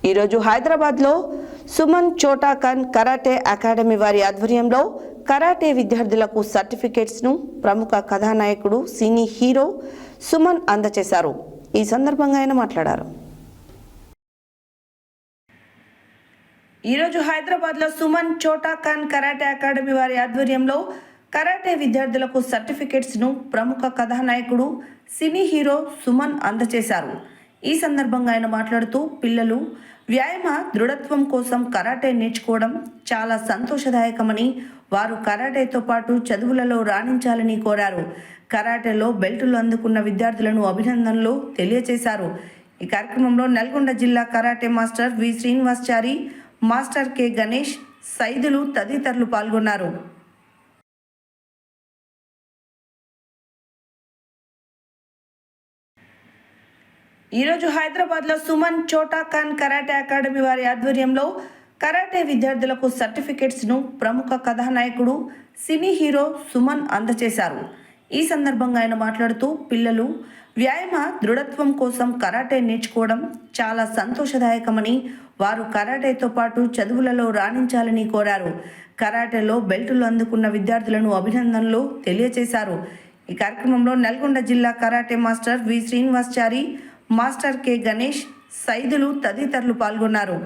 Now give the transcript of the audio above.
ఈరోజు హైదరాబాద్లో సుమన్ చోటా ఖాన్ కరాటే అకాడమీ వారి ఆధ్వర్యంలో కరాటే విద్యార్థులకు సర్టిఫికేట్స్ను ప్రముఖ కథానాయకుడు సినీ హీరో సుమన్ అందజేశారు. ఈ సందర్భంగా ఆయన మాట్లాడారు. ఈరోజు హైదరాబాద్లో సుమన్ చోటా ఖాన్ కరాటే అకాడమీ వారి ఆధ్వర్యంలో కరాటే విద్యార్థులకు సర్టిఫికేట్స్ను ప్రముఖ కథానాయకుడు సినీ హీరో సుమన్ అందజేశారు. ఈ సందర్భంగా ఆయన మాట్లాడుతూ పిల్లలు వ్యాయామ దృఢత్వం కోసం కరాటే నేర్చుకోవడం చాలా సంతోషదాయకమని, వారు కరాటేతో పాటు చదువులలో రాణించాలని కోరారు. కరాటేలో బెల్టులు అందుకున్న విద్యార్థులను అభినందనలు తెలియజేశారు. ఈ కార్యక్రమంలో నల్గొండ జిల్లా కరాటే మాస్టర్ వి శ్రీనివాసాచారి, మాస్టర్ కె గణేష్, సైదులు తదితరులు పాల్గొన్నారు. ఈరోజు హైదరాబాద్లో సుమన్ చోటా ఖాన్ కరాటే అకాడమీ వారి ఆధ్వర్యంలో కరాటే విద్యార్థులకు సర్టిఫికేట్స్ను ప్రముఖ కథానాయకుడు సినీ హీరో సుమన్ అందజేశారు. ఈ సందర్భంగా ఆయన మాట్లాడుతూ పిల్లలు వ్యాయామ దృఢత్వం కోసం కరాటే నేర్చుకోవడం చాలా సంతోషదాయకమని, వారు కరాటేతో పాటు చదువులలో రాణించాలని కోరారు. కరాటేలో బెల్టులు అందుకున్న విద్యార్థులను అభినందనలు తెలియజేశారు. ఈ కార్యక్రమంలో నల్గొండ జిల్లా కరాటే మాస్టర్ వి శ్రీనివాసాచారి, మాస్టర్ కె గణేష్, సైదులు తదితరులు పాల్గొన్నారు.